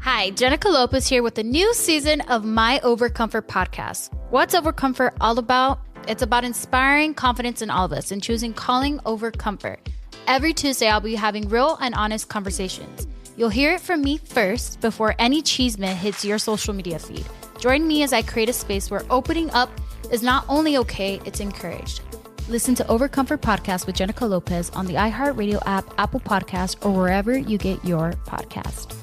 Hi, Jenica Lopez here with a new season of My Overcomfort podcast. What's Overcomfort all about? It's about inspiring confidence in all of us and choosing calling over comfort. Every Tuesday, I'll be having real and honest conversations. You'll hear it from me first before any chisme hits your social media feed. Join me as I create a space where opening up is not only okay, it's encouraged. Listen to Overcomfort Podcast with Jenica Lopez on the iHeartRadio app, Apple Podcast, or wherever you get your podcast.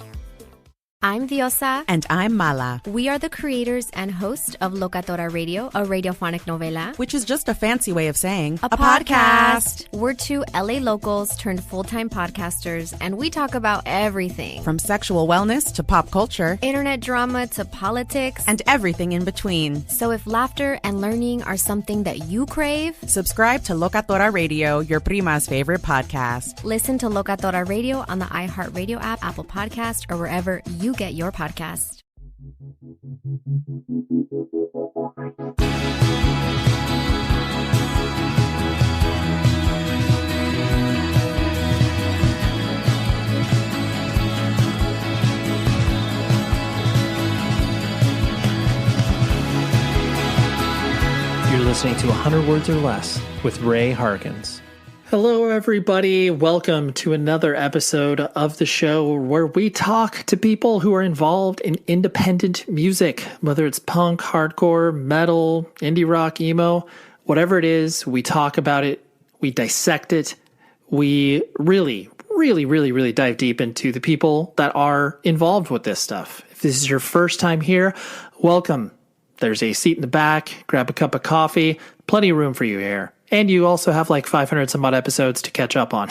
I'm Diosa. And I'm Mala. We are the creators and hosts of Locatora Radio, a radiophonic novela. Which is just a fancy way of saying a podcast. We're two LA locals turned full-time podcasters, and we talk about everything. From sexual wellness to pop culture, internet drama to politics, and everything in between. So if laughter and learning are something that you crave, subscribe to Locatora Radio, your prima's favorite podcast. Listen to Locatora Radio on the iHeartRadio app, Apple Podcast, or wherever you get your podcast. You're listening to 100 Words or Less with Ray Harkins. Hello, everybody. Welcome to another episode of the show where we talk to people who are involved in independent music, whether it's punk, hardcore, metal, indie rock, emo, whatever it is. We talk about it. We dissect it. We really dive deep into the people that are involved with this stuff. If this is your first time here, welcome. There's a seat in the back. Grab a cup of coffee. Plenty of room for you here. And you also have like 500 some odd episodes to catch up on.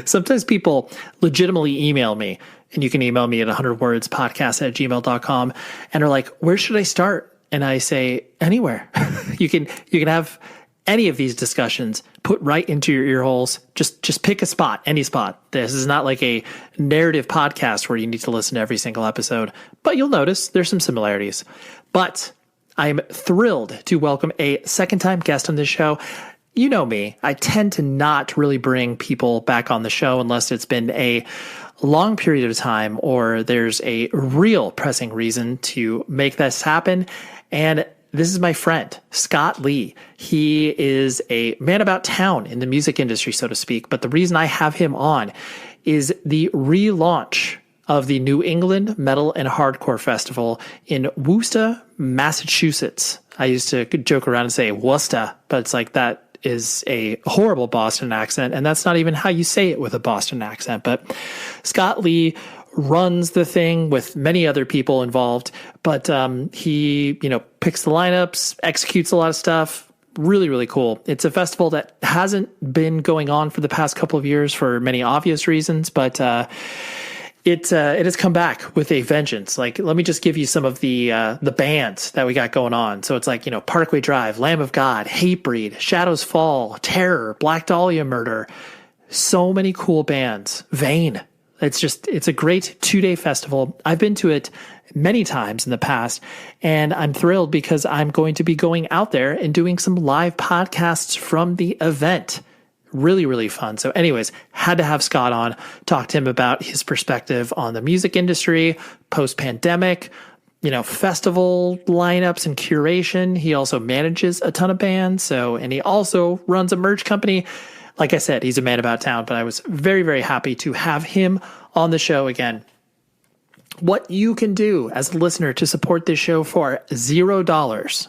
Sometimes people legitimately email me, and you can email me at 100wordspodcast@gmail.com and are like, where should I start? And I say, anywhere. You can have any of these discussions put right into your ear holes. Just pick a spot, any spot. This is not like a narrative podcast where you need to listen to every single episode, but you'll notice there's some similarities. But I'm thrilled to welcome a second-time guest on this show. You know me, I tend to not really bring people back on the show unless it's been a long period of time or there's a real pressing reason to make this happen. And this is my friend, Scott Lee. He is a man about town in the music industry, so to speak. But the reason I have him on is the relaunch of the New England Metal and Hardcore Festival in Worcester, Massachusetts. I used to joke around and say Worcester, but it's like that is a horrible Boston accent, and that's not even how you say it with a Boston accent. But Scott Lee runs the thing with many other people involved, but he, picks the lineups, executes a lot of stuff. Really cool. It's a festival that hasn't been going on for the past couple of years for many obvious reasons, but it has come back with a vengeance. Like, let me just give you some of the bands that we got going on. So it's like, Parkway Drive, Lamb of God, Hatebreed, Shadows Fall, Terror, Black Dahlia Murder. So many cool bands. Vane. It's a great 2-day festival. I've been to it many times in the past, and I'm thrilled because I'm going to be going out there and doing some live podcasts from the event. Really fun. So anyways, had to have Scott on, talk to him about his perspective on the music industry, post-pandemic, festival lineups and curation. He also manages a ton of bands. And he also runs a merch company. Like I said, he's a man about town, but I was very happy to have him on the show again. What you can do as a listener to support this show for $0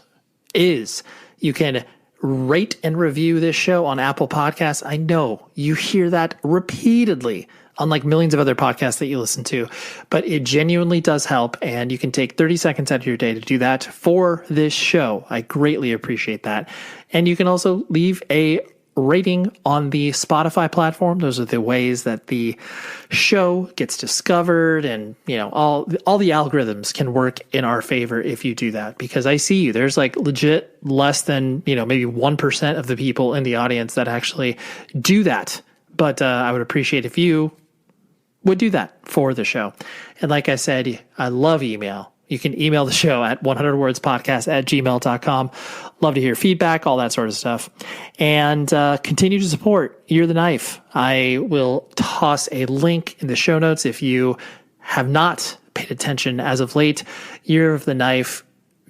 is you can rate and review this show on Apple Podcasts. I know you hear that repeatedly, unlike millions of other podcasts that you listen to, but it genuinely does help, and you can take 30 seconds out of your day to do that for this show. I greatly appreciate that. And you can also leave a rating on the Spotify platform. Those are the ways that the show gets discovered, and all the algorithms can work in our favor if you do that, because I see you. There's like legit less than maybe 1% of the people in the audience that actually do that. But I would appreciate if you would do that for the show. And like I said, I love email. You can email the show at 100wordspodcast@gmail.com. Love to hear feedback, all that sort of stuff. And continue to support You're the Knife. I will toss a link in the show notes if you have not paid attention as of late. Year of the Knife.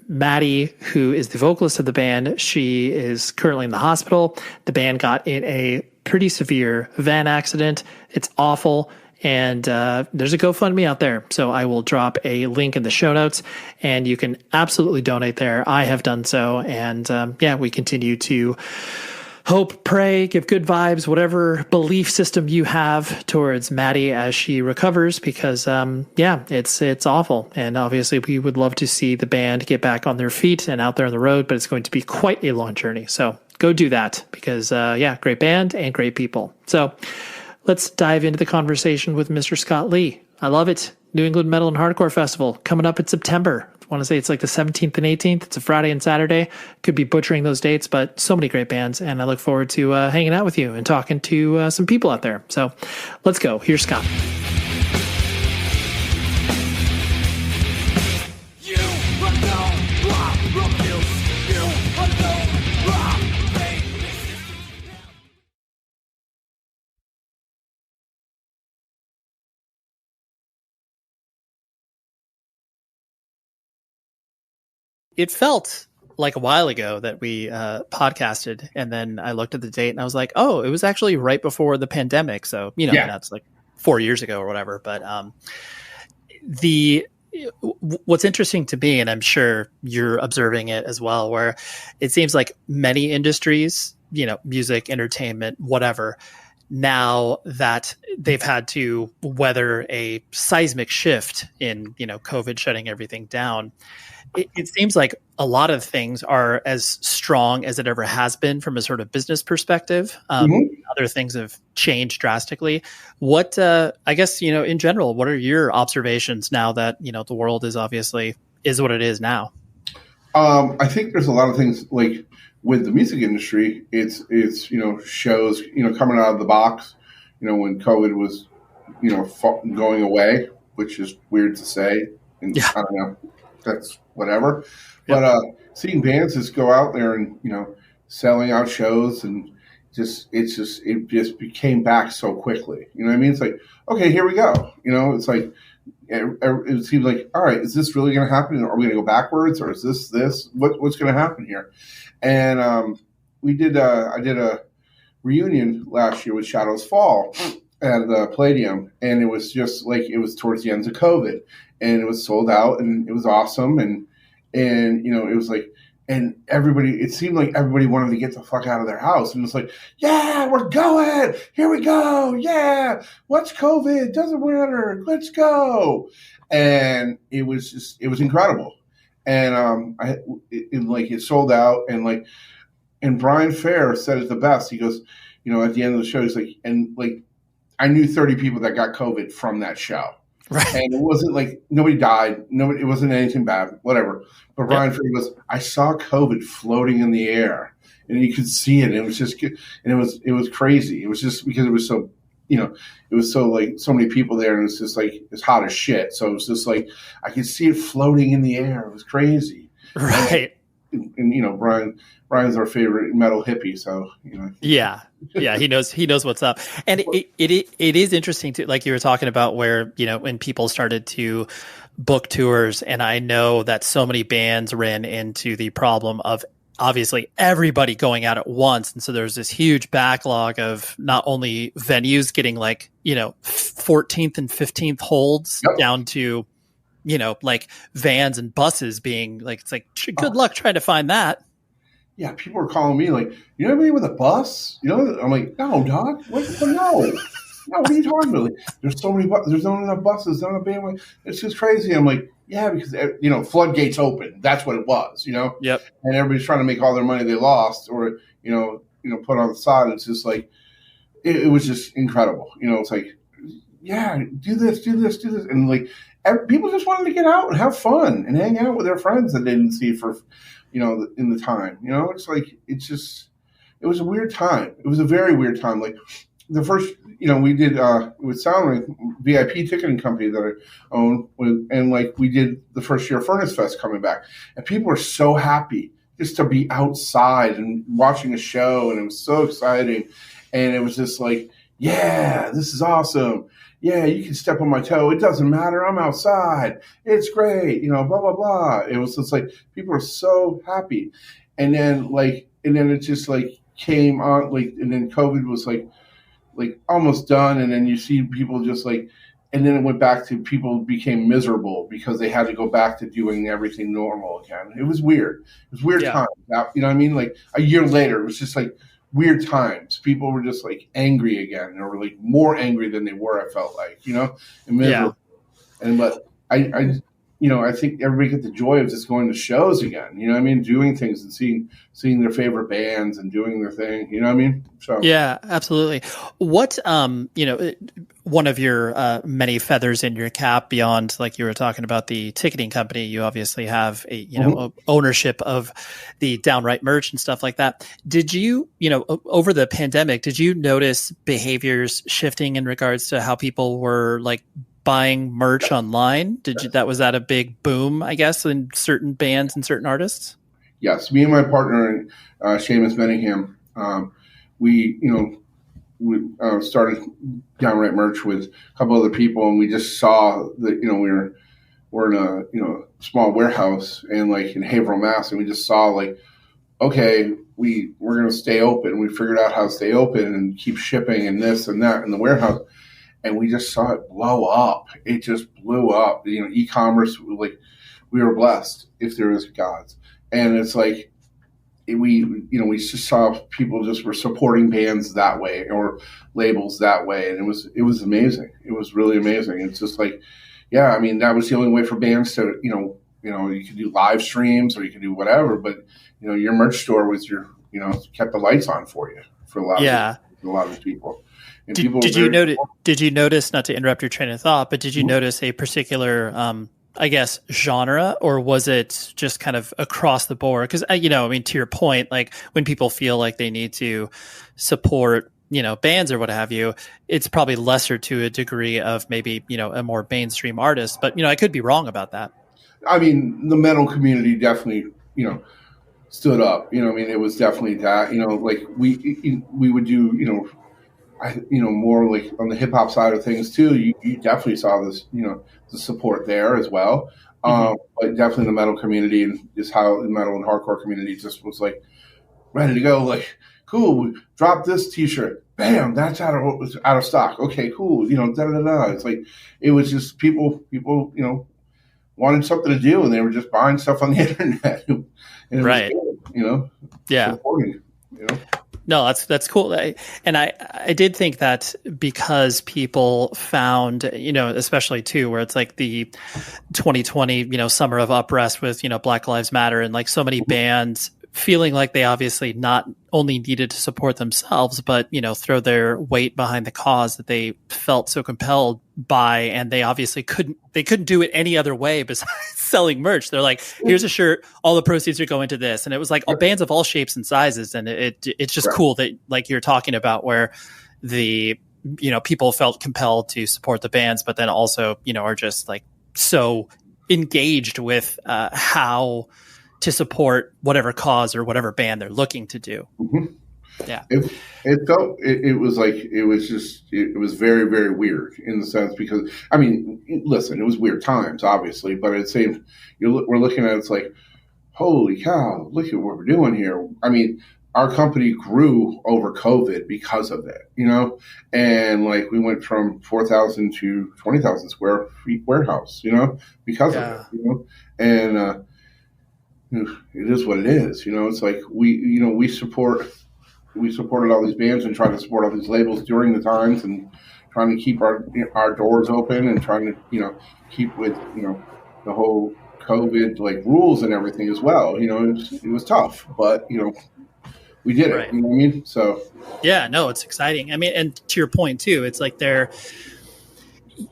Maddie, who is the vocalist of the band, she is currently in the hospital. The band got in a pretty severe van accident. It's awful. And there's a GoFundMe out there. So I will drop a link in the show notes and you can absolutely donate there. I have done so. And we continue to hope, pray, give good vibes, whatever belief system you have towards Maddie as she recovers, because it's awful. And obviously we would love to see the band get back on their feet and out there on the road, but it's going to be quite a long journey. So go do that because great band and great people. So let's dive into the conversation with Mr. Scott Lee. I love it. New England Metal and Hardcore Festival coming up in September. I want to say it's like the 17th and 18th. It's a Friday and Saturday. Could be butchering those dates, but so many great bands. And I look forward to hanging out with you and talking to some people out there. So let's go. Here's Scott. It felt like a while ago that we podcasted, and then I looked at the date and I was like, oh, it was actually right before the pandemic. So, that's like 4 years ago or whatever. But what's interesting to me, and I'm sure you're observing it as well, where it seems like many industries, music, entertainment, whatever, now that they've had to weather a seismic shift in, COVID shutting everything down, it seems like a lot of things are as strong as it ever has been from a sort of business perspective. Other things have changed drastically. What, I guess, in general, what are your observations now that, the world is obviously is what it is now? I think there's a lot of things like with the music industry, it's shows, coming out of the box, when COVID was, going away, which is weird to say. And I don't know. That's whatever. Yep. But seeing bands just go out there and, selling out shows and it just became back so quickly. You know what I mean? It's like, okay, here we go. It's like, it seems like, all right, is this really going to happen? Are we going to go backwards or is this? What's going to happen here? And I did a reunion last year with Shadows Fall at the Palladium, and it was just like it was towards the end of COVID, and it was sold out, and it was awesome, and it was like, and everybody, it seemed like everybody wanted to get the fuck out of their house, and it's like, yeah, we're going, here we go, yeah, what's COVID? Doesn't matter, let's go, and it was incredible, and it sold out, and Brian Fair said it the best. He goes, at the end of the show, he's like, and like, I knew 30 people that got COVID from that show. Right. And it wasn't like nobody died. It wasn't anything bad, whatever. But Brian Fair goes, I saw COVID floating in the air and you could see it. And it was just, and it was crazy. It was just because it was so, it was so like so many people there and it was just like, it's hot as shit. So it was just like, I could see it floating in the air. It was crazy. Right. And Brian's our favorite metal hippie, so Yeah, he knows what's up, and it is interesting to, like you were talking about, where when people started to book tours, and I know that so many bands ran into the problem of obviously everybody going out at once, and so there's this huge backlog of not only venues getting 14th and 15th holds down to like vans and buses being like, it's like, good luck trying to find that. Yeah, people are calling me like, you know anybody with a bus? I'm like, no, dog. No, what are you talking about? Like, there's so many buses. There's not enough buses. Not enough bandwidth. It's just crazy. I'm like, yeah, because floodgates open. That's what it was. Yep. And everybody's trying to make all their money they lost, or put on the side. It's just like, it was just incredible. It's like, yeah, do this, and like. People just wanted to get out and have fun and hang out with their friends that they didn't see for, in the time. It's like, it was a weird time. It was a very weird time. Like the first, we did with Soundwave, VIP ticketing company that I own, and like we did the first year of Furnace Fest coming back, and people were so happy just to be outside and watching a show, and it was so exciting, and it was just like, yeah, this is awesome. yeah, you can step on my toe. It doesn't matter. I'm outside. It's great. You know, blah, blah, blah. It was just like, people are so happy. And then it just like came on, like, and then COVID was like almost done. And then you see people just like, and then it went back to people became miserable because they had to go back to doing everything normal again. It was weird. It was weird times. You know what I mean? Like a year later, it was just like weird times. People were just like angry again. They were like more angry than they were, I felt like, you know, and miserable. And but I you know, I think everybody get the joy of just going to shows again. You know what I mean? Doing things and seeing their favorite bands and doing their thing. You know what I mean? So yeah, absolutely. What you know, one of your many feathers in your cap beyond, like you were talking about the ticketing company, you obviously have a ownership of the downright merch and stuff like that. Did you over the pandemic, did you notice behaviors shifting in regards to how people were like buying merch online? Was that a big boom, I guess, in certain bands and certain artists? Yes, me and my partner, Seamus Benningham, we started downright merch with a couple other people, and we just saw that we're in a small warehouse and like in Haverhill, Mass, and we just saw like, okay, we're going to stay open. We figured out how to stay open and keep shipping and this and that in the warehouse. And we just saw it blow up. It just blew up. You know, e-commerce, like we were blessed if there is gods. And it's like we just saw people just were supporting bands that way or labels that way, and it was amazing. It was really amazing. It's just like, yeah, I mean, that was the only way for bands to you could do live streams or you could do whatever, but your merch store was kept the lights on for you for a lot of people. Did you notice, not to interrupt your train of thought, but did you notice a particular, I guess, genre, or was it just kind of across the board? Because, I mean, to your point, like when people feel like they need to support, bands or what have you, it's probably lesser to a degree of maybe, a more mainstream artist. But, I could be wrong about that. I mean, the metal community definitely, stood up. I mean, it was definitely that, like we would do, more like on the hip hop side of things too. You definitely saw this, the support there as well. But definitely the metal community and just how the metal and hardcore community just was like ready to go. Like, cool, drop this T-shirt, bam, that's out of stock. Okay, cool, da da da. It's like it was just people, wanted something to do, and they were just buying stuff on the internet. And it was good, yeah. Supporting, No, that's cool. And I did think that because people found, especially too, where it's like the 2020, summer of unrest with, Black Lives Matter and like so many bands feeling like they obviously not only needed to support themselves, but, throw their weight behind the cause that they felt so compelled by. And they obviously couldn't do it any other way besides selling merch. They're like, here's a shirt, all the proceeds are going to this. And it was like bands of all shapes and sizes. And it's just cool that like you're talking about where the, people felt compelled to support the bands, but then also, are just like so engaged with how to support whatever cause or whatever band they're looking to do. Yeah. It was very, very weird in the sense because, I mean, listen, it was weird times, obviously, but at the same, we're looking at it's like, holy cow, look at what we're doing here. I mean, our company grew over COVID because of it, and like we went from 4,000 to 20,000 square feet warehouse, because of it, and it is what it is. It's like we supported all these bands and tried to support all these labels during the times and trying to keep our doors open and trying to keep with the whole COVID like rules and everything as well. It was tough, but we did it. You know what I mean? So yeah, no, it's exciting. I mean, and to your point too, it's like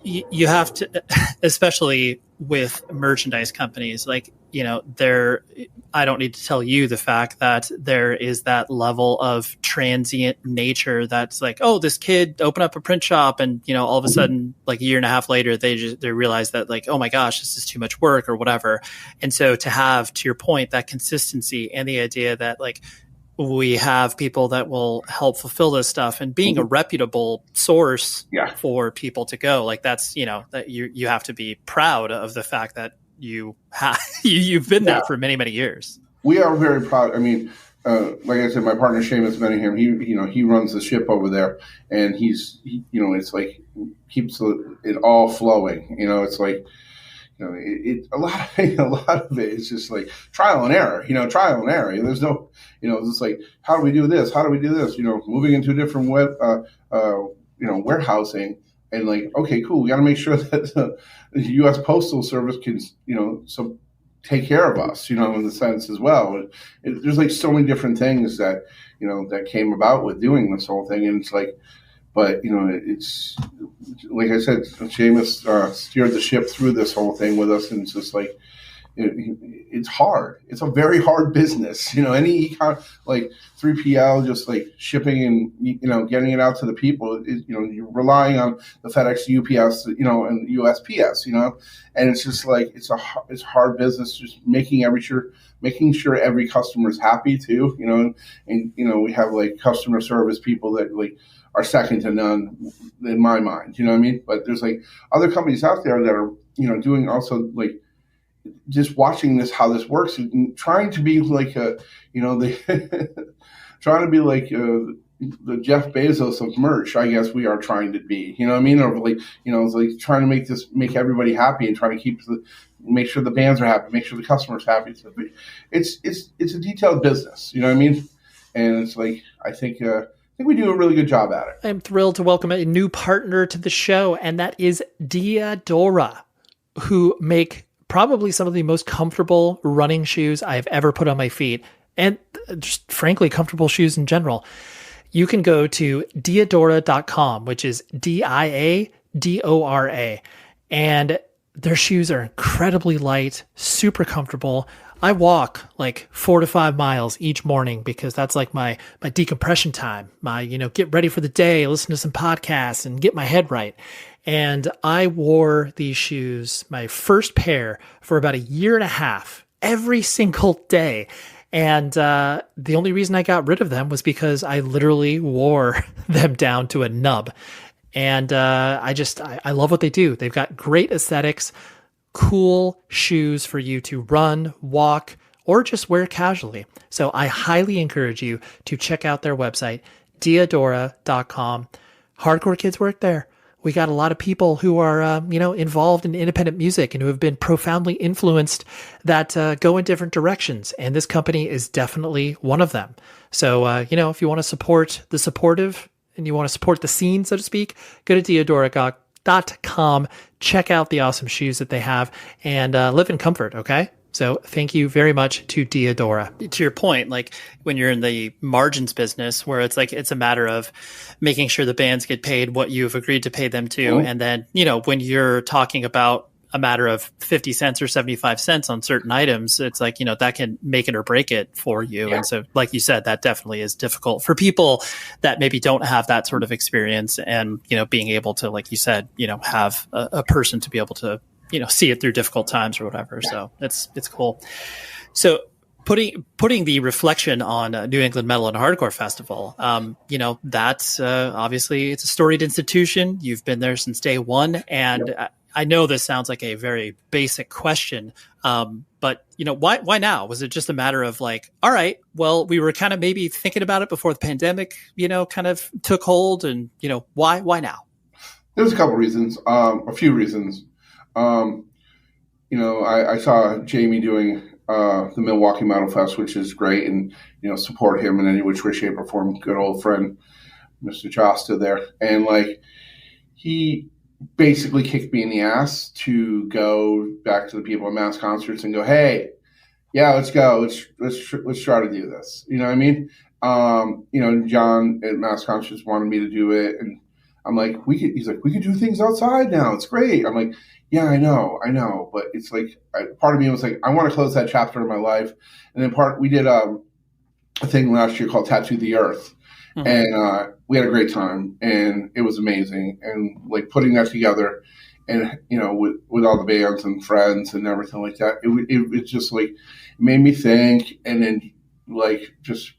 you have to, especially with merchandise companies, like, I don't need to tell you the fact that there is that level of transient nature that's like, oh, this kid opened up a print shop and, all of a sudden, like a year and a half later, they realize that like, oh my gosh, this is too much work or whatever. And so to have, to your point, that consistency and the idea that like, we have people that will help fulfill this stuff, and being a reputable source for people to go, like that's, that you have to be proud of the fact that you've been that for many, many years. We are very proud. I mean, like I said, my partner Seamus Benningham, he runs the ship over there, and it's like keeps it all flowing. It's like, a lot of it is just like trial and error. There's no, it's like, how do we do this? How do we do this? Moving into a different warehousing, and like, okay, cool. We got to make sure that the U.S. Postal Service can, take care of us, in the sense as well. There's like so many different things that, that came about with doing this whole thing. And it's like, but, it's like I said, Seamus steered the ship through this whole thing with us. And it's just like, it's hard. It's a very hard business. Any like 3PL, just like shipping and, getting it out to the people, you're relying on the FedEx, UPS, and USPS, and it's just like, it's hard business, just making sure every customer is happy too, and we have like customer service people that like are second to none in my mind, you know what I mean? But there's like other companies out there that are, doing also like, just watching how this works and trying to be like trying to be like the Jeff Bezos of merch, I guess we are trying to be, you know what I mean? Or like, it's like trying to make everybody happy and trying to make sure the bands are happy, make sure the customers are happy. It's a detailed business, you know what I mean? And it's like, I think we do a really good job at it. I'm thrilled to welcome a new partner to the show, and that is Diadora, who make probably some of the most comfortable running shoes I've ever put on my feet, and just frankly, comfortable shoes in general. You can go to diadora.com, which is DIADORA, and their shoes are incredibly light, super comfortable. I walk like 4 to 5 miles each morning because that's like my decompression time, my, get ready for the day, listen to some podcasts and get my head right. And I wore these shoes, my first pair, for about 1.5 years, every single day. And the only reason I got rid of them was because I literally wore them down to a nub. And I love what they do. They've got great aesthetics, cool shoes for you to run, walk, or just wear casually. So I highly encourage you to check out their website, diadora.com. Hardcore Kids work there. We got a lot of people who are, involved in independent music and who have been profoundly influenced that go in different directions. And this company is definitely one of them. So, if you want to support the supportive and you want to support the scene, so to speak, go to diadora.com, check out the awesome shoes that they have, and live in comfort, okay? So thank you very much to Diadora. To your point, like when you're in the margins business where it's like, it's a matter of making sure the bands get paid what you've agreed to pay them to. Mm-hmm. And then, when you're talking about a matter of 50 cents or 75 cents on certain items, it's like, that can make it or break it for you. Yeah. And so, like you said, that definitely is difficult for people that maybe don't have that sort of experience and, being able to, like you said, have a person to be able to, see it through difficult times or whatever. So it's cool. So putting the reflection on New England Metal and Hardcore Festival, that's obviously it's a storied institution. You've been there since day one. And I know this sounds like a very basic question, but why now? Was it just a matter of like, all right, well, we were kind of maybe thinking about it before the pandemic, kind of took hold, and why now? There's a couple reasons, a few reasons. I saw Jamie doing the Milwaukee Metal Fest, which is great, and support him in any which way, shape, or form. Good old friend, Mr. Josta there, and like he basically kicked me in the ass to go back to the people at Mass Concerts and go, hey, yeah, let's go, let's try to do this. You know what I mean? John at Mass Concerts wanted me to do it, and I'm like, he's like, we could do things outside now. It's great. I'm like, yeah, I know. But it's like, part of me was like, I want to close that chapter of my life. And then we did a thing last year called Tattoo the Earth. Mm-hmm. And we had a great time, and it was amazing. And like putting that together and, with all the bands and friends and everything like that, it just like made me think. And then, like just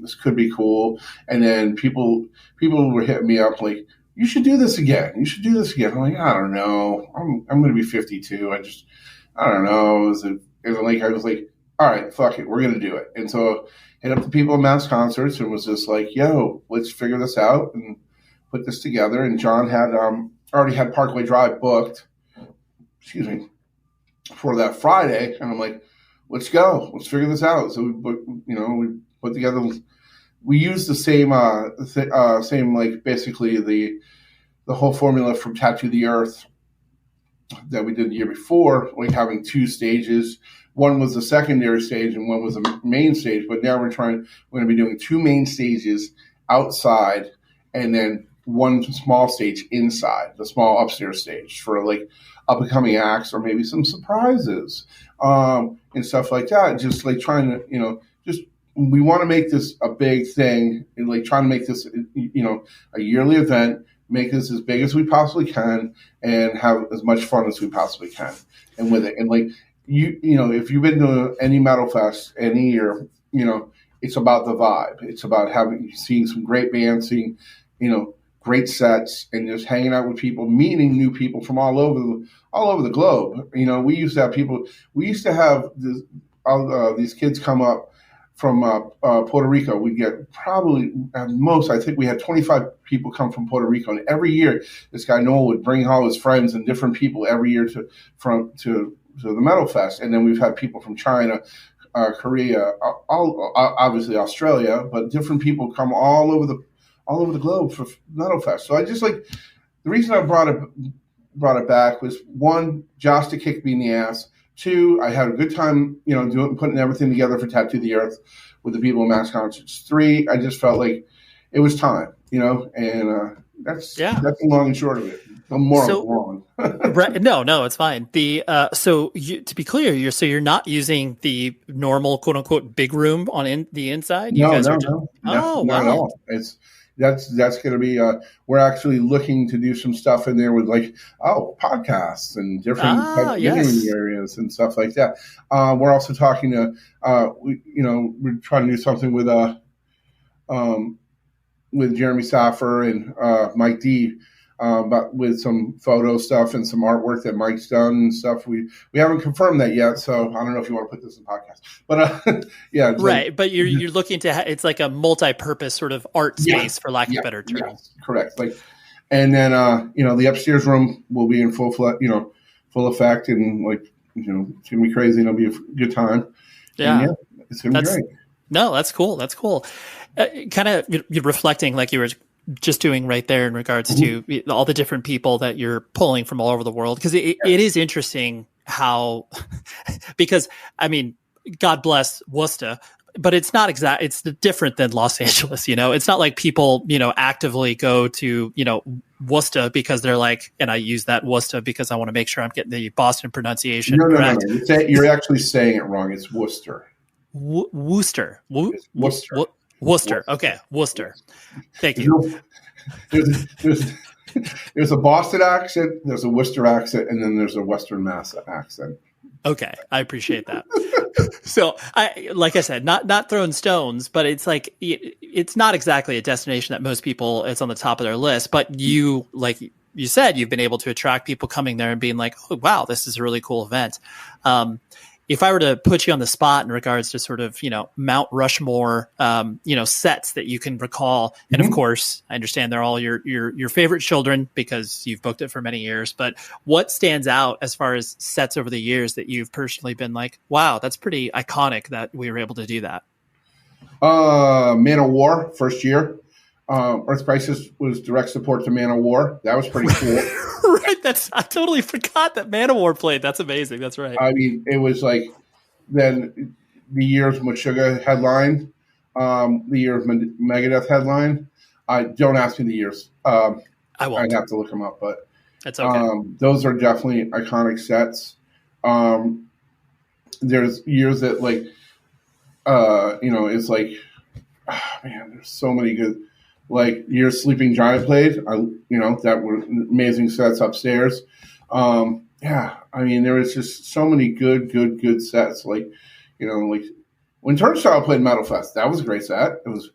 this could be cool. And then people were hitting me up like, you should do this again. You should do this again. I'm like, I don't know. I'm going to be 52. I don't know. I was like, all right, fuck it. We're going to do it. And so hit up the people at Mass Concerts and was just like, yo, let's figure this out and put this together. And John had already had Parkway Drive booked, for that Friday. And I'm like, let's go. Let's figure this out. So we put together, we used the same, like basically the whole formula from Tattoo the Earth that we did the year before, like having 2 stages. One was the secondary stage and one was the main stage. But now we're going to be doing 2 main stages outside and then 1 small stage inside, the small upstairs stage for like up and coming acts or maybe some surprises and stuff like that. Just like trying to, we want to make this a big thing and like trying to make this, a yearly event, make this as big as we possibly can and have as much fun as we possibly can. And with it, and like, if you've been to any metal fest any year, it's about the vibe. It's about seeing some great bands, seeing, great sets, and just hanging out with people, meeting new people from all over the globe. We used to have people. We used to have these kids come up from Puerto Rico. We get probably at most, I think we had 25 people come from Puerto Rico, and every year this guy Noel would bring all his friends and different people every year to the Metal Fest. And then we've had people from China, Korea, obviously Australia, but different people come all over the globe for Metal Fest. So I just like, the reason I brought it back was 1, Josh to kick me in the ass. 2, I had a good time, putting everything together for Tattoo the Earth with the people in Mass Concerts. 3, I just felt like it was time, and that's the long and short of it. The moral wrong. Right? No, it's fine. To be clear, you're not using the normal quote unquote big room on the inside. No. Oh, not wow. at all. That's going to be, we're actually looking to do some stuff in there with like, podcasts and different types of living areas and stuff like that. We're also talking to, we're trying to do something with Jeremy Saffer and Mike D, but with some photo stuff and some artwork that Mike's done and stuff. We haven't confirmed that yet, so I don't know if you want to put this in podcast. But yeah, right. Like, but you're looking to it's like a multi-purpose sort of art space, for lack of a better term. Yes, correct. Like, and then the upstairs room will be in full effect, and like it's gonna be crazy. And it'll be a good time. Yeah, and, it's gonna be great. No, that's cool. That's cool. Kind of reflecting like you were just doing right there in regards to all the different people that you're pulling from all over the world. Because it is interesting how, because I mean, God bless Worcester, but it's not exact. It's different than Los Angeles. It's not like people, actively go to, Worcester because they're like, and I use that Worcester because I want to make sure I'm getting the Boston pronunciation correct. No. You're actually saying it wrong. It's Worcester. Worcester. Worcester. Worcester. Okay. Worcester. Thank you. There's a Boston accent, there's a Worcester accent, and then there's a Western Mass accent. Okay. I appreciate that. So like I said, not throwing stones, but it's like, it's not exactly a destination that most people, it's on the top of their list, but you, like you said, you've been able to attract people coming there and being like, oh, wow, this is a really cool event. If I were to put you on the spot in regards to sort of, Mount Rushmore, sets that you can recall, and of course, I understand they're all your favorite children because you've booked it for many years, but what stands out as far as sets over the years that you've personally been like, wow, that's pretty iconic that we were able to do that? Man of War, first year. Earth Crisis was direct support to Man of War. That was pretty cool. Right. I totally forgot that Man of War played. That's amazing. That's right. I mean, it was like then the years Meshuggah headlined, the year of Megadeth headlined. Don't ask me the years. I won't. I'd have to look them up, but that's okay. Those are definitely iconic sets. There's years that like, it's like, man, there's so many good. Like years Sleeping Giant played, that were amazing sets upstairs. I mean, there was just so many good sets. Like, like when Turnstile played Metal Fest, that was a great set. It was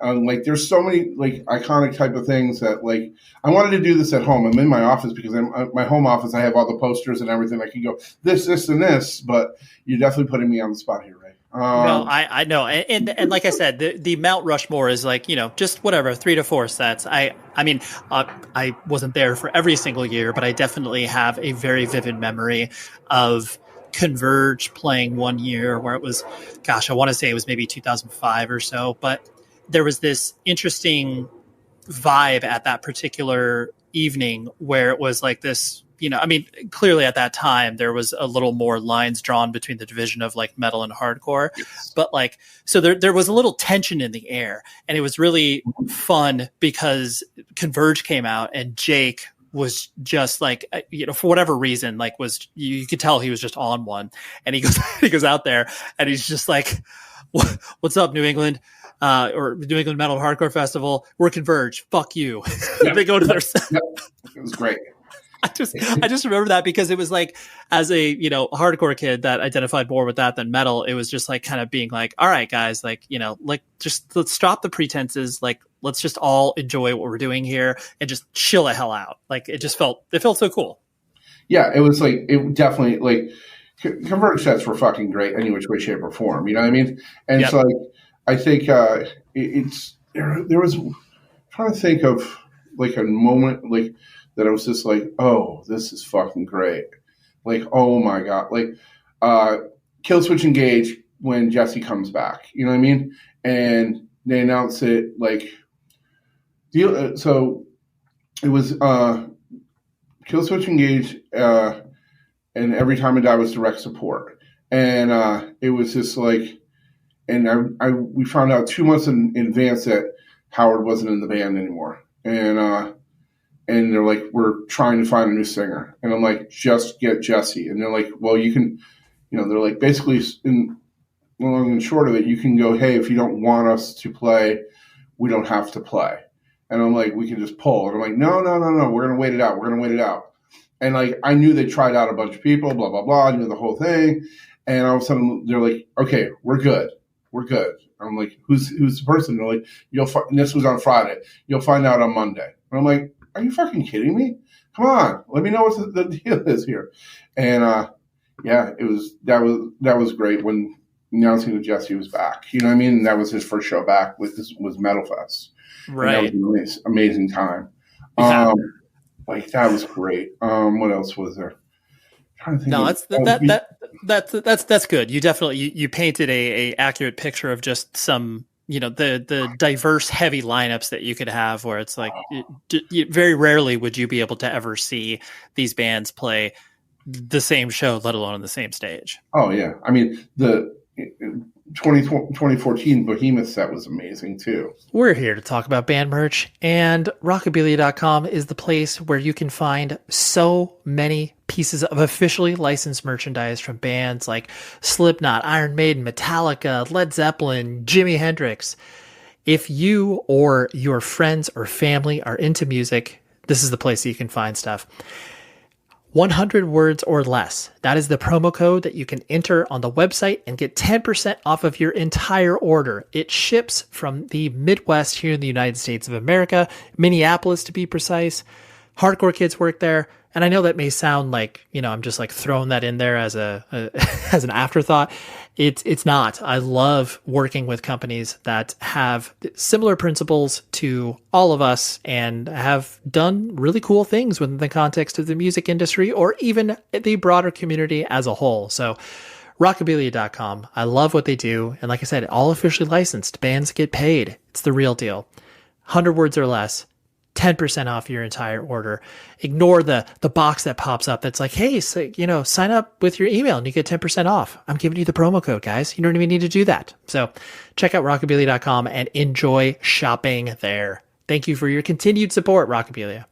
like there's so many like iconic type of things that like I wanted to do this at home. I'm in my office because my home office. I have all the posters and everything. I can go this, and this, but you're definitely putting me on the spot here, Ray. No, I know, and like I said, the Mount Rushmore is like just whatever 3 to 4 sets. I mean, I wasn't there for every single year, but I definitely have a very vivid memory of Converge playing one year where it was, gosh, I want to say it was maybe 2005 or so, but there was this interesting vibe at that particular evening where it was like this, I mean, clearly at that time there was a little more lines drawn between the division of like metal and hardcore, but like, so there was a little tension in the air, and it was really fun because Converge came out and Jake was just like, for whatever reason, like you could tell he was just on one, and he goes out there and he's just like, what's up, New England? Or New England Metal Hardcore Festival, we're Converge. Fuck you. Yep. They go to their set. Yep. It was great. I just remember that because it was like, as a hardcore kid that identified more with that than metal, it was just like kind of being like, all right, guys, like like just let's stop the pretenses, like let's just all enjoy what we're doing here and just chill the hell out. Like it felt so cool. Yeah, it was like it definitely like Converge sets were fucking great any which way, shape, or form. You know what I mean? And so like I think it's there was I'm trying to think of like a moment like that I was just like, oh, this is fucking great. Like, oh my God. Like Killswitch Engage when Jesse comes back. You know what I mean? And they announce it like so it was Killswitch Engage and Every Time I Die was direct support. And it was just like, and we found out 2 months in advance that Howard wasn't in the band anymore. And they're like, we're trying to find a new singer. And I'm like, just get Jesse. And they're like, well, you can, they're like, basically in long and short of it, you can go, hey, if you don't want us to play, we don't have to play. And I'm like, we can just pull. And I'm like, no, we're going to wait it out. And like, I knew they tried out a bunch of people, blah, blah, blah. I knew the whole thing. And all of a sudden they're like, okay, we're good. I'm like, who's the person? They're like, and this was on Friday. You'll find out on Monday. And I'm like, are you fucking kidding me? Come on, let me know what the deal is here. And that was great when announcing that Jesse was back. You know what I mean? And that was his first show back was Metal Fest. Right. And that was an amazing time. Yeah. Like that was great. What else was there? I'm trying to think. No, that's good. You definitely you painted a accurate picture of just some the diverse heavy lineups that you could have, where it's like very rarely would you be able to ever see these bands play the same show, let alone on the same stage. Oh yeah, I mean the 2014 Behemoth set was amazing too. We're here to talk about band merch, and rockabilia.com is the place where you can find so many pieces of officially licensed merchandise from bands like Slipknot, Iron Maiden, Metallica, Led Zeppelin, Jimi Hendrix. If you or your friends or family are into music, this is the place that you can find stuff. 100 words or less. That is the promo code that you can enter on the website and get 10% off of your entire order. It ships from the Midwest here in the United States of America, Minneapolis to be precise. Hardcore kids work there. And I know that may sound like, I'm just like throwing that in there as as an afterthought. It's not. I love working with companies that have similar principles to all of us and have done really cool things within the context of the music industry or even the broader community as a whole. So rockabilia.com. I love what they do. And like I said, all officially licensed. Bands get paid. It's the real deal. 100 words or less. 10% off your entire order. Ignore the box that pops up that's like, hey, so, sign up with your email and you get 10% off. I'm giving you the promo code, guys. You don't even need to do that. So check out rockabilia.com and enjoy shopping there. Thank you for your continued support, Rockabilia.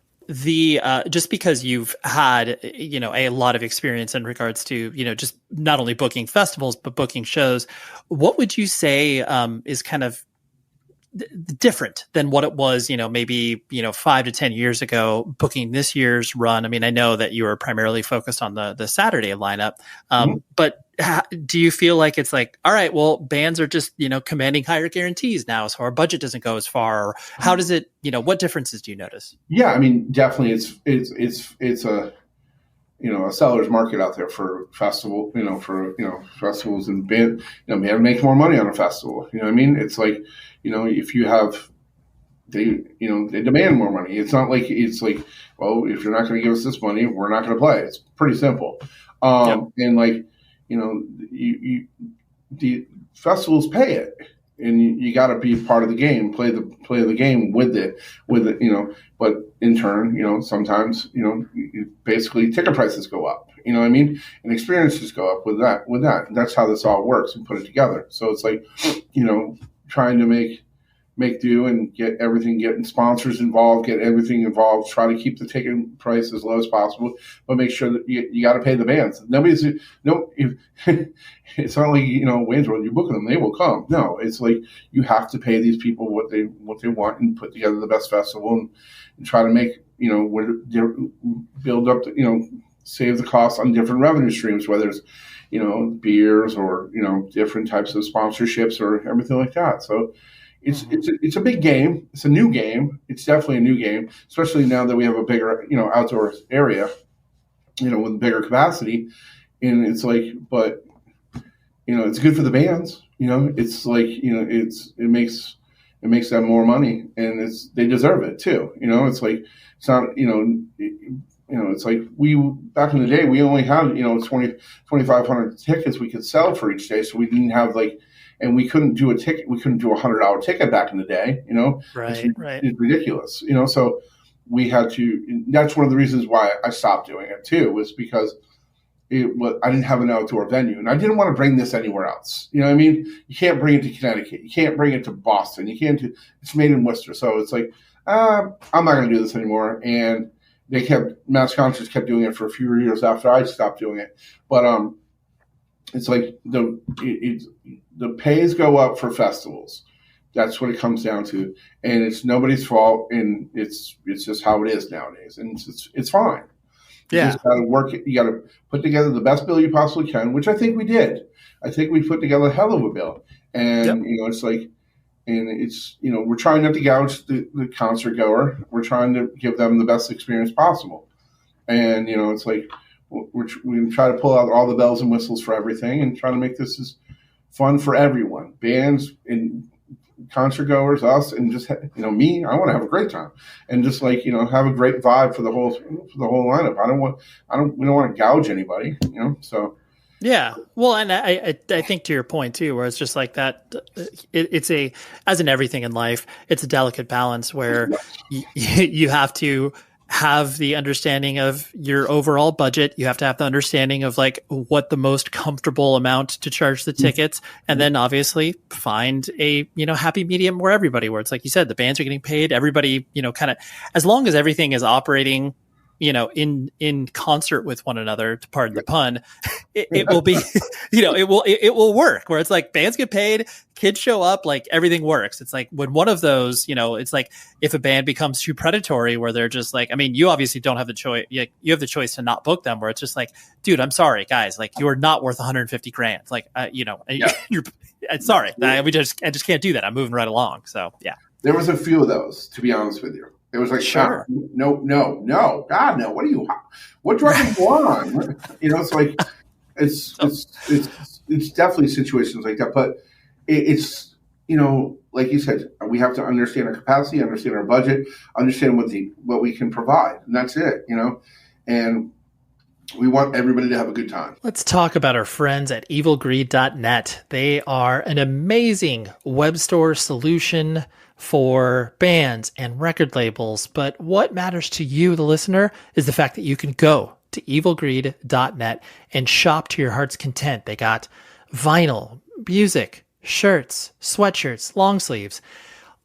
Just because you've had, a lot of experience in regards to, just not only booking festivals, but booking shows, what would you say is kind of different than what it was, maybe, 5 to 10 years ago, booking this year's run? I mean, I know that you were primarily focused on the Saturday lineup, but do you feel like it's like, all right, well, bands are just, commanding higher guarantees now, so our budget doesn't go as far? Or how does it, what differences do you notice? Yeah, I mean, definitely it's a, a seller's market out there for festival, festivals, and band, band make more money on a festival. You know what I mean? It's like, if you have, they demand more money. It's not like, it's like, well, if you're not going to give us this money, we're not going to play. It's pretty simple. And like, the festivals pay it, and you got to be part of the game, play the game with it, but in turn, sometimes, basically ticket prices go up, you know what I mean? And experiences go up with that. And that's how this all works and put it together. So it's like, trying to make do and getting sponsors involved, get everything involved, try to keep the ticket price as low as possible, but make sure that you got to pay the bands. It's not like, Wayne's World, you book them, they will come. No, it's like you have to pay these people what they want and put together the best festival and try to make, build up, save the costs on different revenue streams, whether it's, beers or, different types of sponsorships or everything like that. So it's a big game. It's a new game. It's definitely a new game, especially now that we have a bigger, outdoor area, with bigger capacity. And it's like, but, it's good for the bands. It's like, it makes them more money, and they deserve it too. It's like, it's not, it's like back in the day, we only had, 2,500 tickets we could sell for each day. So we didn't have and we couldn't do a ticket. We couldn't do $100 ticket back in the day, Right. It's ridiculous, so we had to, that's one of the reasons why I stopped doing it too, was because I didn't have an outdoor venue, and I didn't want to bring this anywhere else. You know what I mean? You can't bring it to Connecticut. You can't bring it to Boston. It's made in Worcester. So it's like, I'm not going to do this anymore. And Mass Concerts kept doing it for a few years after I stopped doing it. But it's like the pays go up for festivals. That's what it comes down to, and it's nobody's fault, and it's just how it is nowadays, and it's fine. Yeah. You just got to work. You got to put together the best bill you possibly can, which I think we did. I think we put together a hell of a bill, and it's like, and it's we're trying not to gouge the concert goer. We're trying to give them the best experience possible, and it's like we try to pull out all the bells and whistles for everything, and try to make this as fun for everyone, bands and concert goers, us, and just me. I want to have a great time, and just like have a great vibe for the whole lineup. We don't want to gouge anybody, So yeah, well, and I think to your point too, where it's just like that. It's as in everything in life, it's a delicate balance where you have to have the understanding of your overall budget. You have to have the understanding of like what the most comfortable amount to charge the tickets. And then obviously find a, happy medium where where it's like you said, the bands are getting paid, everybody, kind of, as long as everything is operating, in concert with one another, to pardon the pun, it will be, it will work, where it's like bands get paid, kids show up, like everything works. It's like when one of those, it's like if a band becomes too predatory, where they're just like, I mean, you obviously don't have the choice. You have the choice to not book them, where it's just like, dude, I'm sorry, guys, like you are not worth 150 grand. Like, you're sorry, I just can't do that. I'm moving right along. So yeah, there was a few of those, to be honest with you. It was like, sure. No, God, no. What drug you on? It's like, it's definitely situations like that. But it's, like you said, we have to understand our capacity, understand our budget, understand what we can provide. And that's it, and we want everybody to have a good time. Let's talk about our friends at evilgreed.net. They are an amazing web store solution for bands and record labels. But what matters to you, the listener, is the fact that you can go to evilgreed.net and shop to your heart's content. They got vinyl, music, shirts, sweatshirts, long sleeves,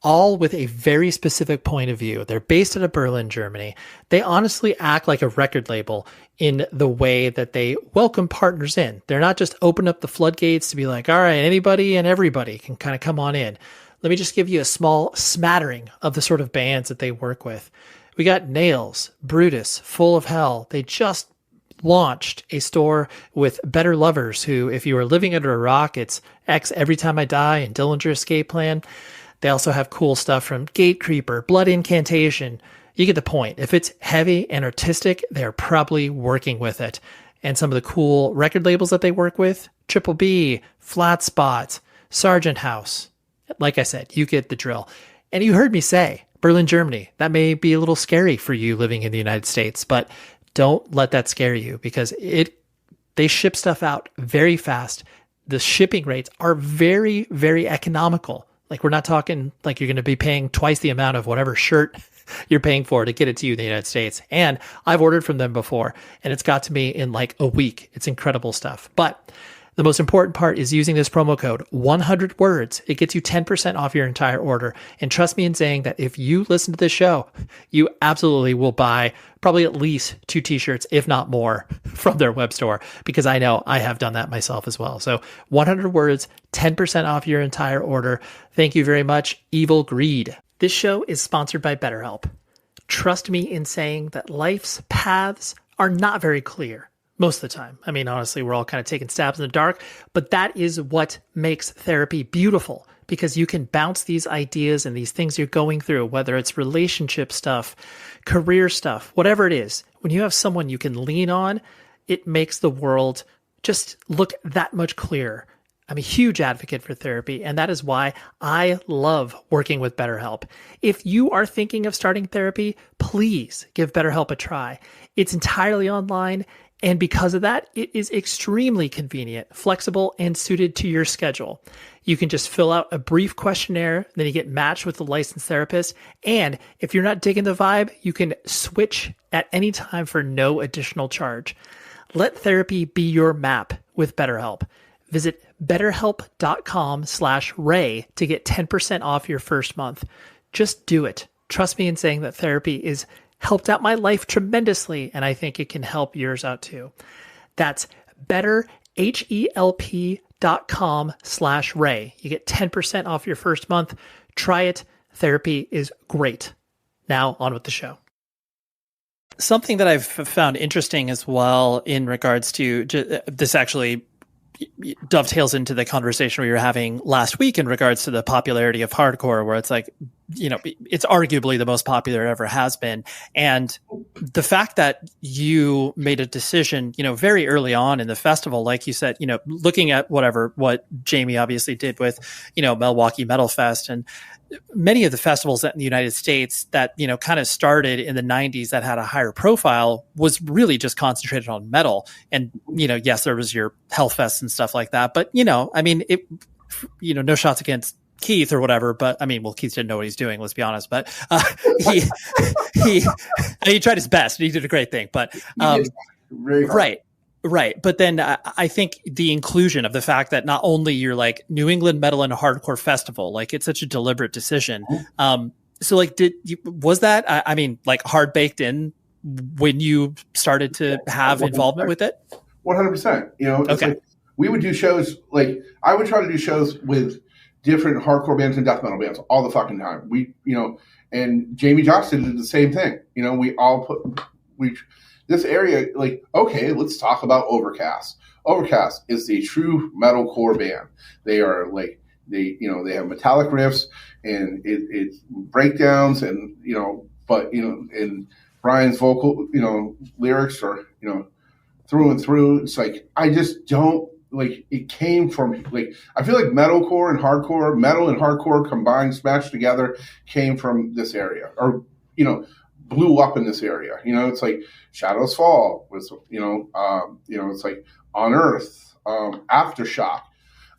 all with a very specific point of view. They're based out of Berlin, Germany. They honestly act like a record label in the way that they welcome partners in. They're not just open up the floodgates to be like, all right, anybody and everybody can kind of come on in. Let me just give you a small smattering of the sort of bands that they work with. We got Nails, Brutus, Full of Hell. They just launched a store with Better Lovers, who, if you are living under a rock, it's X Every Time I Die and Dillinger Escape Plan. They also have cool stuff from Gate Creeper, Blood Incantation. You get the point. If it's heavy and artistic, they're probably working with it. And some of the cool record labels that they work with, Triple B, Flat Spot, Sargent House. Like I said, you get the drill. And you heard me say, Berlin, Germany. That may be a little scary for you living in the United States, but don't let that scare you, because they ship stuff out very fast. The shipping rates are very, very economical. Like, we're not talking like you're going to be paying twice the amount of whatever shirt you're paying for to get it to you in the United States. And I've ordered from them before, and it's got to me in like a week. It's incredible stuff. But the most important part is using this promo code 100 words. It gets you 10% off your entire order. And trust me in saying that if you listen to this show, you absolutely will buy probably at least 2 t-shirts, if not more, from their web store, because I know I have done that myself as well. So 100 words, 10% off your entire order. Thank you very much, Evil Greed. This show is sponsored by BetterHelp. Trust me in saying that life's paths are not very clear. Most of the time. I mean, honestly, we're all kind of taking stabs in the dark, but that is what makes therapy beautiful, because you can bounce these ideas and these things you're going through, whether it's relationship stuff, career stuff, whatever it is. When you have someone you can lean on, it makes the world just look that much clearer. I'm a huge advocate for therapy, and that is why I love working with BetterHelp. If you are thinking of starting therapy, please give BetterHelp a try. It's entirely online. And because of that, it is extremely convenient, flexible, and suited to your schedule. You can just fill out a brief questionnaire, then you get matched with a licensed therapist. And if you're not digging the vibe, you can switch at any time for no additional charge. Let therapy be your map with BetterHelp. Visit betterhelp.com/Ray to get 10% off your first month. Just do it. Trust me in saying that therapy is helped out my life tremendously, and I think it can help yours out too. That's betterhelp.com/Ray. You get 10% off your first month. Try it. Therapy is great. Now on with the show. Something that I've found interesting as well in regards to this actually dovetails into the conversation we were having last week in regards to the popularity of hardcore, where it's like, you know, it's arguably the most popular it ever has been. And the fact that you made a decision, you know, very early on in the festival, like you said, you know, looking at what Jamie obviously did with, you know, Milwaukee Metal Fest and many of the festivals in the United States that, you know, kind of started in the 90s that had a higher profile was really just concentrated on metal. And, you know, yes, there was your Hellfest and stuff like that. But, you know, I mean, you know, no shots against Keith or whatever, but I mean, well, Keith didn't know what he's doing, let's be honest, but he tried his best and he did a great thing, but right. But then I think the inclusion of the fact that not only you're like New England Metal and Hardcore Festival, like it's such a deliberate decision. So like, was that, I mean, like hard baked in when you started to have involvement with it? 100%. You know, okay. Like, we would do shows, like I would try to do shows with different hardcore bands and death metal bands all the fucking time. You know, and Jamie Johnston did the same thing. You know, this area, like, okay, let's talk about Overcast. Overcast is a true metalcore band. They are like, they have metallic riffs and it's breakdowns and, you know, but, you know, and Brian's vocal, you know, lyrics are, you know, through and through. It's like, I just don't, like, it came from, like, I feel like metalcore and hardcore, metal and hardcore combined, smashed together, came from this area, or, you know, blew up in this area. You know, it's like Shadows Fall was, you know, it's like On Earth, Aftershock.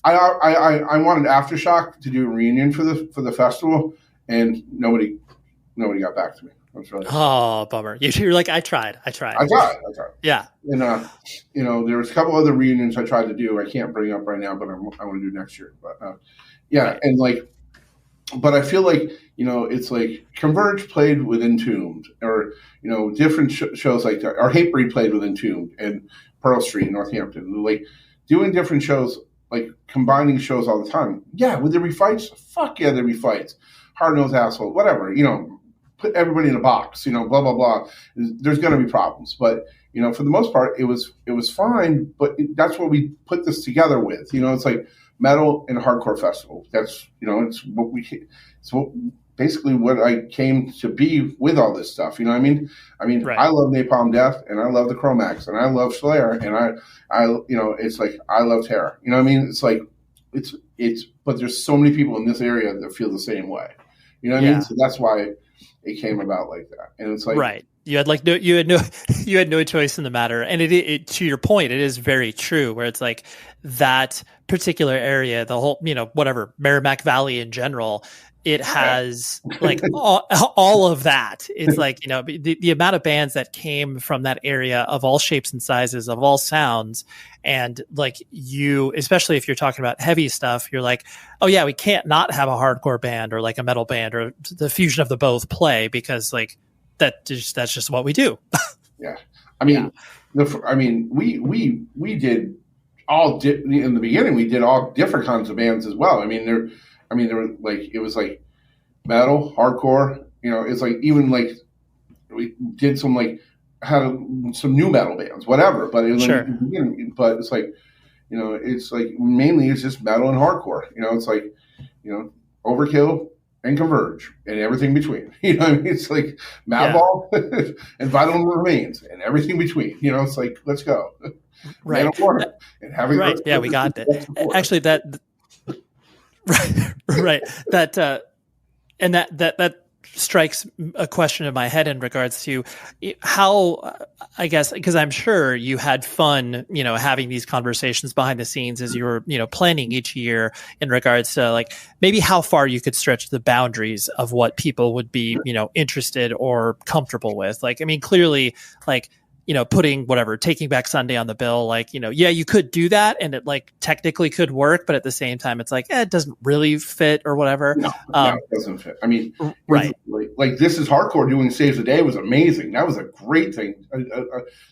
I wanted Aftershock to do a reunion for the festival, and nobody got back to me. Oh, bummer. You're like, I tried. Yeah. And, you know, there was a couple other reunions I tried to do. I can't bring up right now, but I want to do next year. But, yeah. Right. And like, but I feel like, you know, it's like Converge played with Entombed, or, you know, different shows like that, or Hatebreed played with Entombed and Pearl Street in Northampton. Like doing different shows like combining shows all the time. Yeah, would there be fights? Fuck yeah, there'd be fights. Hard-nosed asshole, whatever, put everybody in a box, blah, blah, blah. There's going to be problems. But, for the most part, it was fine. But that's what we put this together with. It's like metal and hardcore festival. That's, basically what I came to be with all this stuff. You know what I mean? Right. I love Napalm Death, and I love the Chromax, and I love Slayer, and I it's like I love Terror. You know what I mean? It's like but there's so many people in this area that feel the same way. You know what I mean? So that's why it came about like that. And it's like, right. You had no choice in the matter. And it to your point, it is very true where it's like that particular area, the whole, whatever, Merrimack Valley in general, it has like all of that. It's like, the amount of bands that came from that area of all shapes and sizes, of all sounds. And like especially if you're talking about heavy stuff, you're like, oh yeah, we can't not have a hardcore band or like a metal band or the fusion of the both play because like that's just what we do. Yeah. We did all in the beginning, we did all different kinds of bands as well. There were like, it was like metal, hardcore, it's like, even like we did some like, had some new metal bands, whatever, but it was sure. Like, but it's like, it's like mainly it's just metal and hardcore, it's like, Overkill and Converge and everything between, it's like Madball and Vital Remains and everything between, it's like, let's go. Right. And having right. Yeah, we got it. Actually, that right. That and that strikes a question in my head in regards to how, I guess, because I'm sure you had fun, having these conversations behind the scenes as you were, planning each year in regards to like maybe how far you could stretch the boundaries of what people would be, interested or comfortable with. Like, clearly, like, putting Taking Back Sunday on the bill, like, yeah, you could do that and it like technically could work, but at the same time, it's like, it doesn't really fit or whatever. No, it doesn't fit. Right. Like This Is Hardcore doing Saves the Day was amazing. That was a great thing.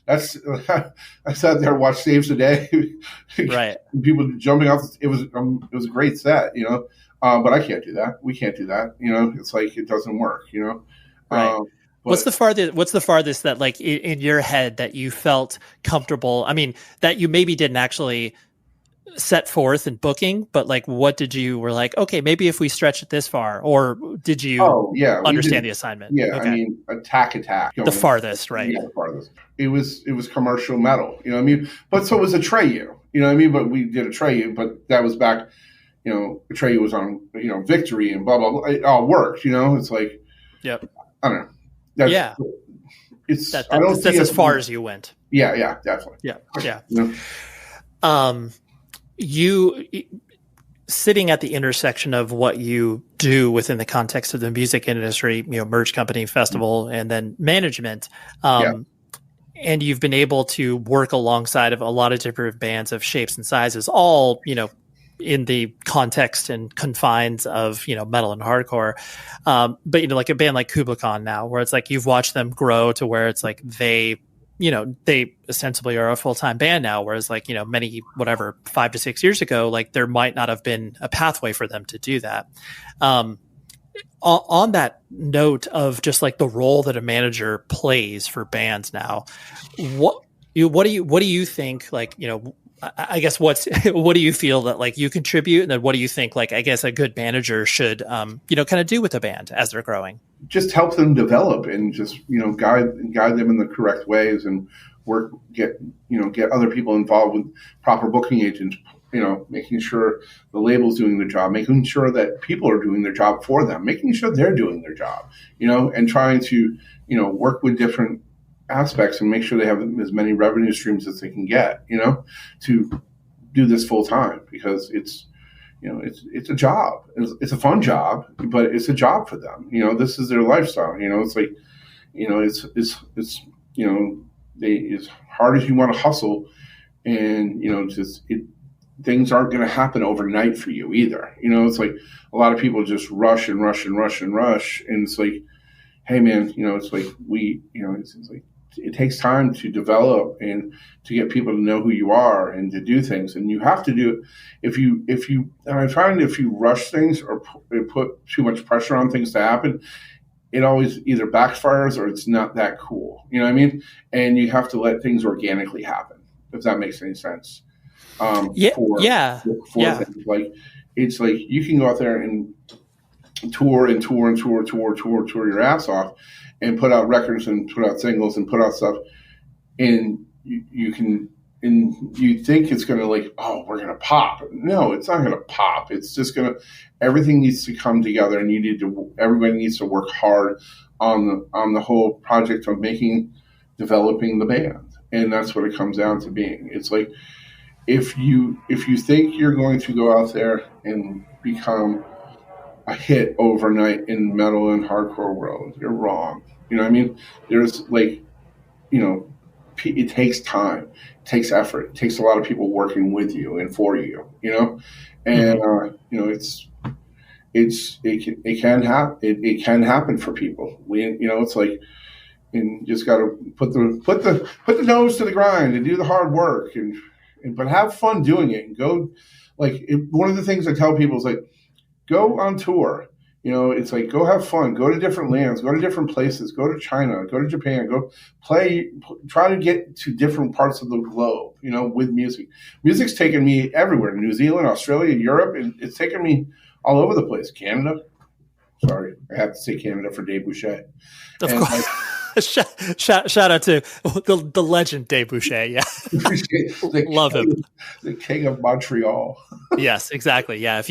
I sat there and watched Saves the Day. Right. People jumping off. It was a great set, but I can't do that. We can't do that. It's like, it doesn't work, Right. What's the farthest that like in your head that you felt comfortable? That you maybe didn't actually set forth in booking, but like, what did you were like, okay, maybe if we stretch it this far, or did you understand the assignment? Yeah. Okay. Attack. The farthest, right? Yeah, the farthest. It was commercial metal, but so was Atreyu, but we did Atreyu, but that was back, Atreyu was on, Victory and blah, blah, blah. It all worked, it's like, yep. I don't know. That's as far as you went. Yeah, definitely. Yeah. You sitting at the intersection of what you do within the context of the music industry, merch company, festival, and then management. And you've been able to work alongside of a lot of different bands of shapes and sizes, all, in the context and confines of, metal and hardcore. But, like a band like Kubla Khan now, where it's like, you've watched them grow to where it's like, they ostensibly are a full-time band now. Whereas like, many, 5 to 6 years ago, like there might not have been a pathway for them to do that. On that note of just like the role that a manager plays for bands now, what do you think, like, I guess what do you feel that like you contribute, and then what do you think like I guess a good manager should kind of do with a band as they're growing? Just help them develop and just guide them in the correct ways and get other people involved with proper booking agents, making sure the label's doing their job, making sure that people are doing their job for them, making sure they're doing their job, and trying to work with different aspects and make sure they have as many revenue streams as they can get, to do this full time, because it's a job. It's a fun job, but it's a job for them. This is their lifestyle. It's like, it's as hard as you want to hustle, and things aren't going to happen overnight for you either. It's like a lot of people just rush, and it's like, hey man, it's like it's like it takes time to develop and to get people to know who you are and to do things. And you have to do it. And I find if you rush things or put too much pressure on things to happen, it always either backfires or it's not that cool. You know what I mean? And you have to let things organically happen, if that makes any sense. For things. Like, it's like you can go out there and tour your ass off and put out records and put out singles and put out stuff, and you think it's going to like, oh, we're going to pop. No, it's not going to pop. It's just going to, everything needs to come together, and everybody needs to work hard on the whole project of developing the band. And that's what it comes down to being. It's like, if you think you're going to go out there and become a hit overnight in metal and hardcore world, you're wrong. You know what I mean? There's like, it takes time, it takes effort, it takes a lot of people working with you and for you, and it can happen for people. It's like, and you just got to put the nose to the grind and do the hard work but have fun doing it, and go one of the things I tell people is like, go on tour. It's like, go have fun, go to different lands, go to different places, go to China, go to Japan, go play, try to get to different parts of the globe, with music. Music's taken me everywhere, New Zealand, Australia, Europe, and it's taken me all over the place. Canada. Sorry, I have to say Canada for Dave Boucher. Of course. Shout out to the legend Dave Boucher. Yeah, love him. The king of Montreal. Yes, exactly. Yeah,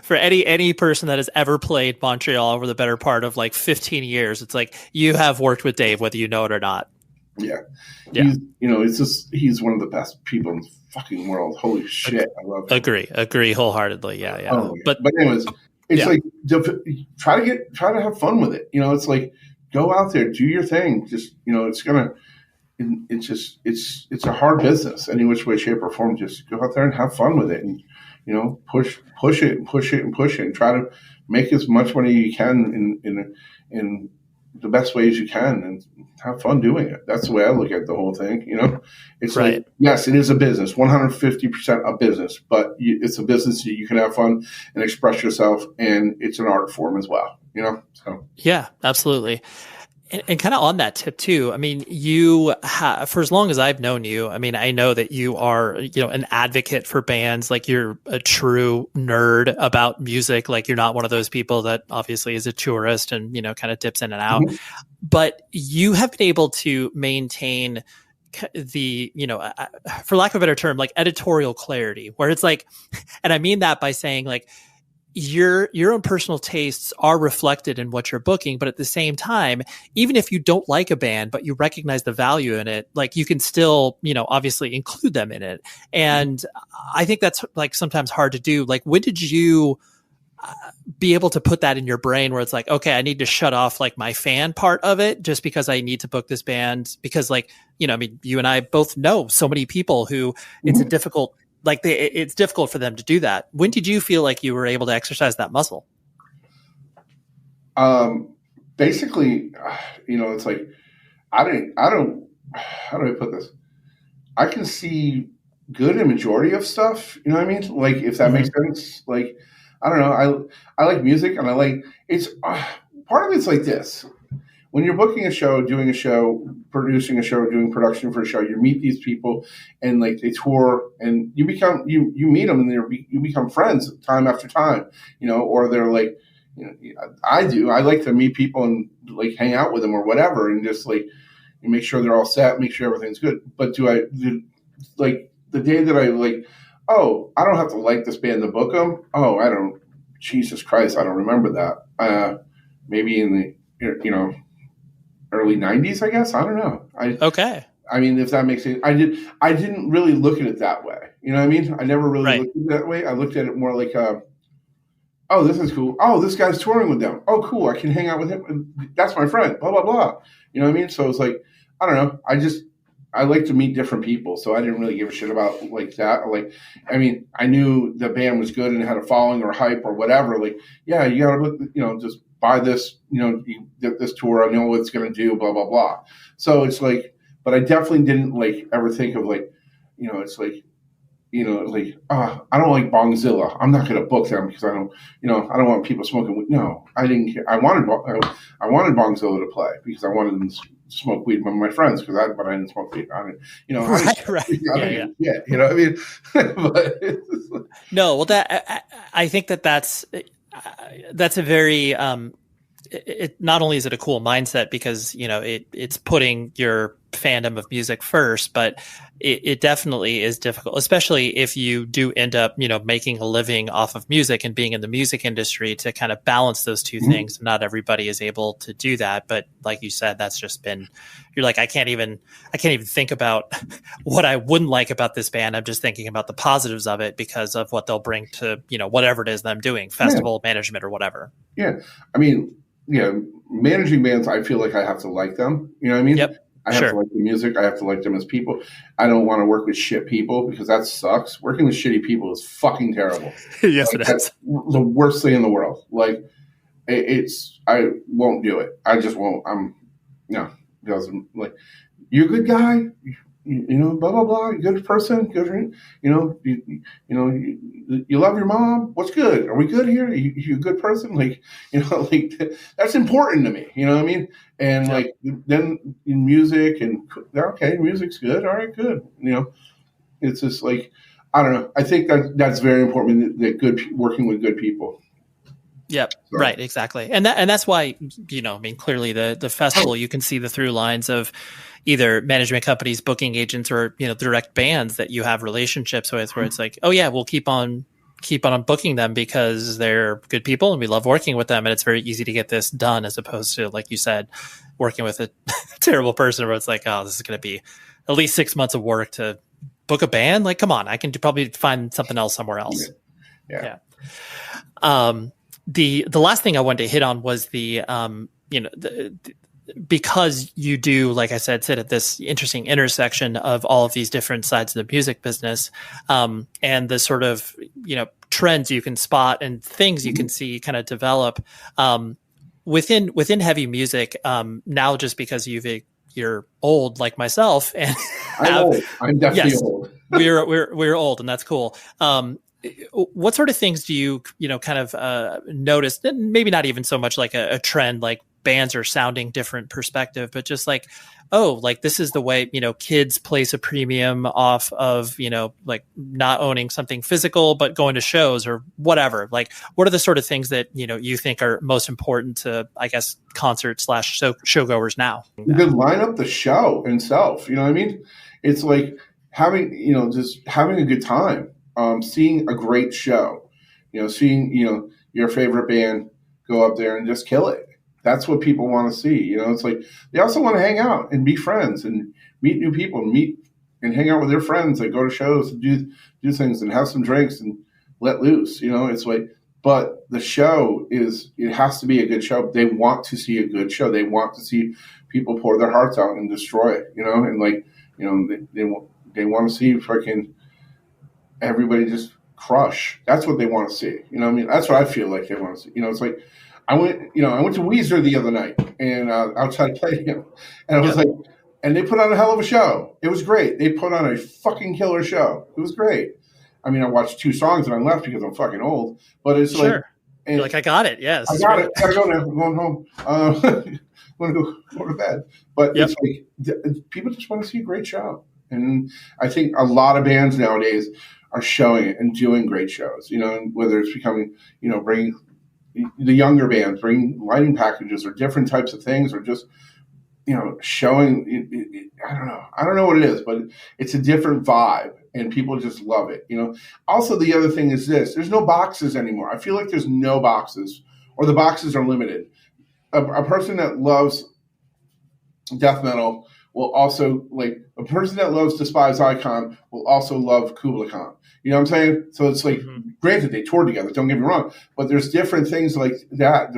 for any person that has ever played Montreal over the better part of like 15 years, it's like you have worked with Dave, whether you know it or not. Yeah. He's one of the best people in the fucking world. Holy shit, I love him. Agree wholeheartedly. Yeah. Oh, yeah. But anyways, it's like try to have fun with it. It's like, go out there, do your thing. Just, it's a hard business, any which way, shape, or form. Just go out there and have fun with it, and push it and try to make as much money you can in the best ways you can, and have fun doing it. That's the way I look at the whole thing. It's right. Like, yes, it is a business, 150% a business, but it's a business that you can have fun and express yourself, and it's an art form as well. So yeah, absolutely. And kind of on that tip too, I mean, you have, for as long as I've known you, I mean, I know that you are, an advocate for bands. Like, you're a true nerd about music. Like, you're not one of those people that obviously is a tourist and, kind of dips in and out. Mm-hmm. But you have been able to maintain the, for lack of a better term, like editorial clarity, where it's like, and I mean that by saying like, your own personal tastes are reflected in what you're booking, but at the same time, even if you don't like a band, but you recognize the value in it, like, you can still, obviously include them in it. And I think that's like sometimes hard to do. Like, when did you be able to put that in your brain where it's like, okay, I need to shut off like my fan part of it just because I need to book this band? Because like, I mean, you and I both know so many people who it's a difficult, like it's difficult for them to do that. When did you feel like you were able to exercise that muscle? Basically, it's like, how do I put this? I can see good in majority of stuff. You know what I mean? Like, if that makes sense. Like, I don't know. I like music, and I like, it's part of it's like this. When you're booking a show, doing a show, producing a show, doing production for a show, you meet these people, and like they tour, and you meet them, and you become friends time after time, or they're like, I like to meet people and like hang out with them or whatever, and just like make sure they're all set, make sure everything's good. But like the day that I like, oh, I don't have to like this band to book them. Oh, I don't. Jesus Christ, I don't remember that. Maybe in the early 90s, I guess. I don't know. Okay. I mean, if that makes sense. I didn't really look at it that way. You know what I mean? I never really looked at it that way. I looked at it more like, oh, this is cool. Oh, this guy's touring with them. Oh, cool. I can hang out with him. That's my friend. Blah, blah, blah. You know what I mean? So it's like, I don't know. I like to meet different people. So I didn't really give a shit about like that. Like, I mean, I knew the band was good and had a following or hype or whatever. Like, yeah, you got to look, just buy this, you get this tour. I know what it's going to do, blah, blah, blah. So it's like, but I definitely didn't like ever think of like, it's like, I don't like Bongzilla. I'm not going to book them because I don't want people smoking weed. No, I didn't care. I wanted Bongzilla to play because I wanted them to smoke weed with my friends but I didn't smoke weed. I didn't, Right. Yeah. You know what I mean? But no, well, that I think that's a very it not only is it a cool mindset because it's putting your fandom of music first, but it definitely is difficult, especially if you do end up making a living off of music and being in the music industry, to kind of balance those two things. Not everybody is able to do that, but like you said, that's just been, you're like, I can't even think about what I wouldn't like about this band. I'm just thinking about the positives of it because of what they'll bring to whatever it is that I'm doing, festival management or whatever. Yeah, I mean, managing bands, I feel like I have to like them. You know what I mean? Yep. I have to like the music. I have to like them as people. I don't want to work with shit people because that sucks. Working with shitty people is fucking terrible. Yes, like, it is. That's the worst thing in the world. Like, I won't do it. I just won't. Because like, you're a good guy. Blah blah blah. You're a good person. Good. You love your mom. What's good? Are we good here? You a good person? Like, that's important to me. You know what I mean? And like, then in music and okay, music's good. All right, good. It's just like, I don't know. I think that's very important. That working with good people. Yep. So. Right. Exactly. And that's why, clearly the festival, you can see the through lines of either management companies, booking agents, or, direct bands that you have relationships with, where it's like, oh yeah, we'll keep on booking them because they're good people and we love working with them. And it's very easy to get this done, as opposed to, like you said, working with a terrible person where it's like, oh, this is going to be at least 6 months of work to book a band. Like, come on, I can probably find something else somewhere else. Yeah. The last thing I wanted to hit on was because you do, like I said, sit at this interesting intersection of all of these different sides of the music business, and the sort of, trends you can spot and things you can see kind of develop, within heavy music, now, just because you're old like myself, and I'm old. I'm definitely old. we're old, and that's cool. What sort of things do you kind of notice? Maybe not even so much like a trend, like bands are sounding different perspective, but just like, oh, like this is the way, kids place a premium off of, like not owning something physical, but going to shows or whatever. Like, what are the sort of things that, you think are most important to, I guess, concert / showgoers now? Good line up the show itself. You know what I mean? It's like having, just having a good time. Seeing a great show, seeing, your favorite band go up there and just kill it. That's what people want to see. It's like, they also want to hang out and be friends and meet new people, and hang out with their friends that go to shows and do things and have some drinks and let loose. It's like, but the show it has to be a good show. They want to see a good show. They want to see people pour their hearts out and destroy it, and like, they want to see freaking everybody just crush. That's what they want to see. That's what I feel like they want to see. It's like, I went to Weezer the other night and outside playing him, and I was like, and they put on a hell of a show. It was great. They put on a fucking killer show. It was great. I mean, I watched 2 songs and I left because I'm fucking old, but it's like, and you're like, I got it. Yes. I got it. I gotta go now. I'm going home. I'm going to go to bed. But it's like, people just want to see a great show. And I think a lot of bands nowadays are showing it and doing great shows, whether it's becoming, bringing the younger bands, bringing lighting packages or different types of things, or just, showing it. I don't know what it is, but it's a different vibe and people just love it. Also, the other thing is there's no boxes anymore. I feel like there's no boxes, or the boxes are limited. A person that loves death metal will also, like, a person that loves Despise Icon will also love Kubla Khan. You know what I'm saying? So it's like, granted, they toured together, don't get me wrong, but there's different things like that.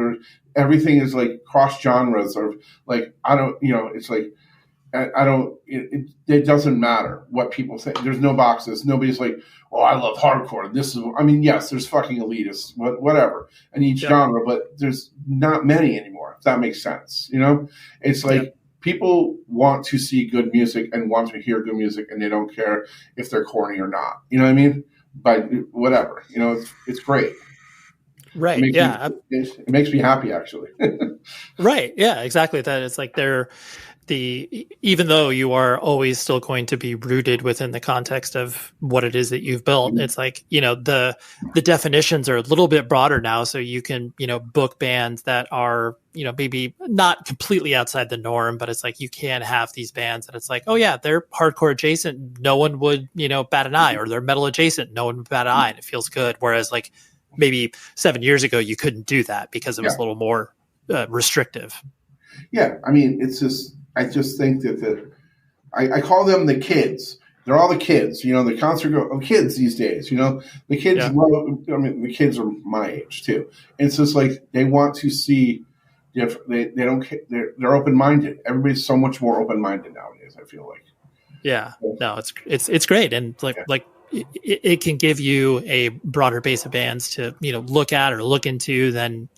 Everything is like cross genres, or like, it's like, I don't. It doesn't matter what people say. There's no boxes. Nobody's like, "Oh, I love hardcore." This is. I mean, yes, there's fucking elitists, whatever, in each genre, but there's not many anymore. If that makes sense, it's like people want to see good music and want to hear good music, and they don't care if they're corny or not. You know what I mean? But whatever, it's great. Right. It makes me happy, actually. Right. Yeah, exactly. That it's like even though you are always still going to be rooted within the context of what it is that you've built, it's like, the definitions are a little bit broader now. So you can, book bands that are, maybe not completely outside the norm, but it's like you can have these bands that it's like, oh yeah, they're hardcore adjacent. No one would, bat an eye, or they're metal adjacent. No one would bat an eye, and it feels good. Whereas like maybe 7 years ago, you couldn't do that because it was a little more restrictive. Yeah. I mean, I just think that I call them the kids. They're all the kids, the concert kids these days, the kids the kids are my age too. And it's just like, they want to see different, they don't care. They're open-minded. Everybody's so much more open-minded nowadays, I feel like. Yeah, no, it's great. And like it can give you a broader base of bands to, look at or look into than,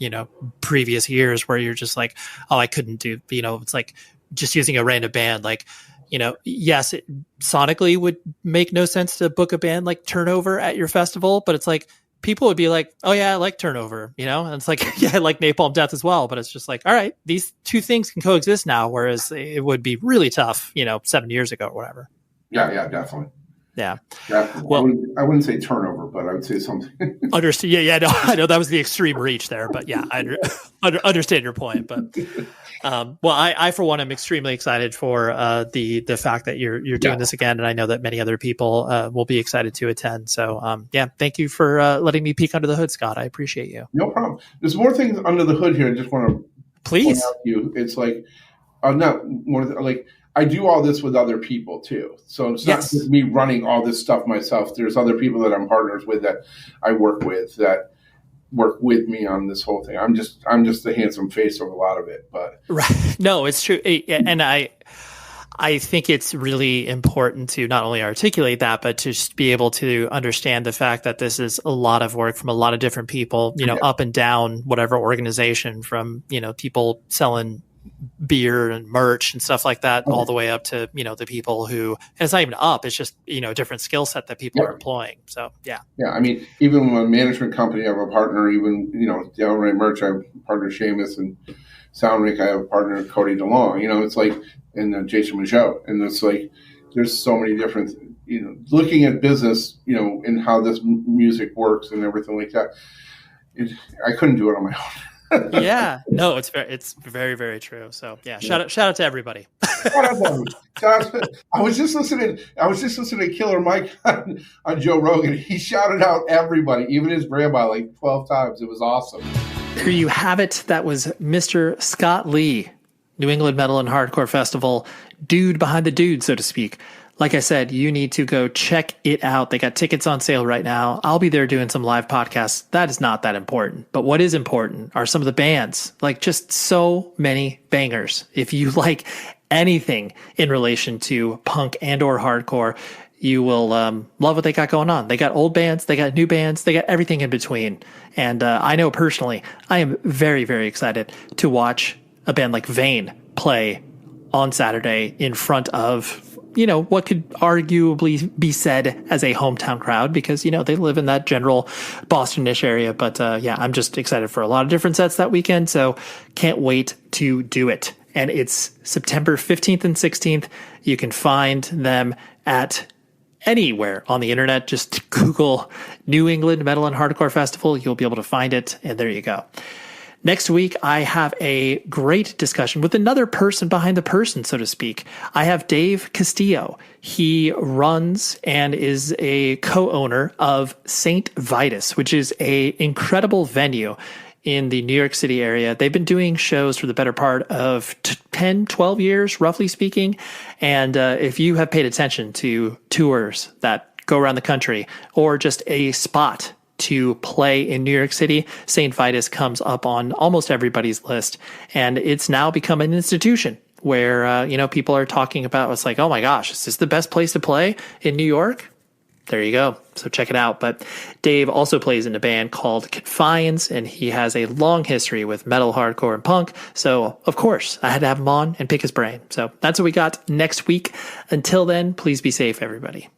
previous years where you're just like, oh, I couldn't do, it's like, just using a random band, like, yes, it sonically would make no sense to book a band like Turnover at your festival, but it's like people would be like, oh yeah, I like Turnover, and it's like, yeah, I like Napalm Death as well, but it's just like, all right, these two things can coexist now, whereas it would be really tough, 7 years ago or whatever. Yeah, definitely. Yeah. Well, I wouldn't say Turnover, but I would say something. Understand? Yeah. No, I know that was the extreme reach there, but yeah, I understand your point. But well, I for one am extremely excited for the fact that you're doing this again, and I know that many other people will be excited to attend. So thank you for letting me peek under the hood, Scott. I appreciate you. No problem. There's more things under the hood here. I just want to please. Point out to you. It's like not more like. I do all this with other people too. So it's not just me running all this stuff myself. There's other people that I'm partners with that I work with that work with me on this whole thing. I'm just the handsome face of a lot of it, but right. No, it's true. And I think it's really important to not only articulate that, but to just be able to understand the fact that this is a lot of work from a lot of different people, up and down whatever organization, from, people selling beer and merch and stuff like that, all the way up to, the people who, and it's not even up, it's just, a different skill set that people are employing. So, yeah. Yeah. I mean, even with a management company, I have a partner, even, Downright Merch, I have a partner, Seamus, and Soundrink, I have a partner, Cody DeLong, it's like, and Jason Michaud. And it's like, there's so many different, looking at business, and how this music works and everything like that. I couldn't do it on my own. Yeah, no, it's very, very true. So yeah, shout out to everybody. I was just listening to Killer Mike on Joe Rogan. He shouted out everybody, even his grandma, like 12 times. It was awesome. There you have it. That was Mr. Scott Lee, New England Metal and Hardcore Festival, dude behind the dude, so to speak. Like I said, you need to go check it out. They got tickets on sale right now. I'll be there doing some live podcasts. That is not that important. But what is important are some of the bands, like just so many bangers. If you like anything in relation to punk and or hardcore, you will love what they got going on. They got old bands, they got new bands, they got everything in between. And I know personally, I am very, very excited to watch a band like Vane play on Saturday in front of what could arguably be said as a hometown crowd, because, they live in that general Boston-ish area. But I'm just excited for a lot of different sets that weekend. So can't wait to do it. And it's September 15th and 16th. You can find them at anywhere on the internet. Just Google New England Metal and Hardcore Festival. You'll be able to find it. And there you go. Next week, I have a great discussion with another person behind the person, so to speak. I have Dave Castillo. He runs and is a co-owner of St. Vitus, which is an incredible venue in the New York City area. They've been doing shows for the better part of 10, 12 years, roughly speaking. And if you have paid attention to tours that go around the country, or just a spot to play in New York City, St. Vitus comes up on almost everybody's list, and it's now become an institution. where, people are talking about, it's like, oh my gosh, is this the best place to play in New York? There you go. So check it out. But Dave also plays in a band called Confines, and he has a long history with metal, hardcore, and punk. So, of course, I had to have him on and pick his brain. So that's what we got next week. Until then, please be safe, everybody.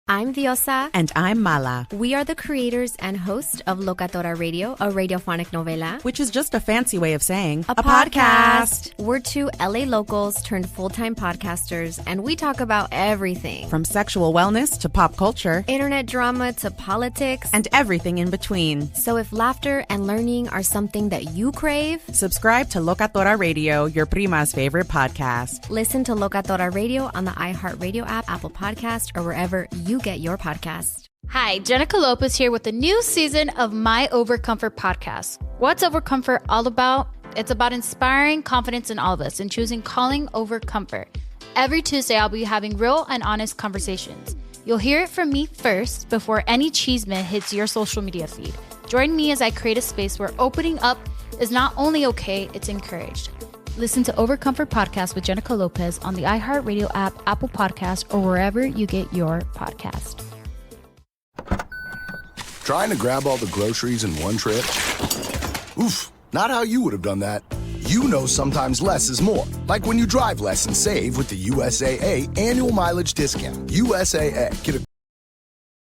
I'm Diosa. And I'm Mala, We are the creators and hosts of Locatora Radio, a radiophonic novela. which is just a fancy way of saying A podcast. We're two LA locals turned full-time podcasters, and we talk about everything. From sexual wellness to pop culture Internet drama to politics. and everything in between. So if laughter and learning are something that you crave, Subscribe to Locatora Radio, your prima's favorite podcast. listen to Locatora Radio on the iHeartRadio app, Apple Podcast, or wherever you get your podcast. Hi, Jenica Lopez here with the new season of My Overcomfort Podcast. What's Overcomfort all about? It's about inspiring confidence in all of us and choosing calling over comfort. Every Tuesday, I'll be having real and honest conversations. You'll hear it from me first before any cheeseman hits your social media feed. Join me as I create a space where opening up is not only okay, it's encouraged. Listen to Overcomfort Podcast with Jenica Lopez on the iHeartRadio app, Apple Podcast, or wherever you get your podcast. Trying to grab all the groceries in one trip? Oof, not how you would have done that. You know sometimes less is more. Like when you drive less and save with the USAA annual mileage discount. USAA. Get a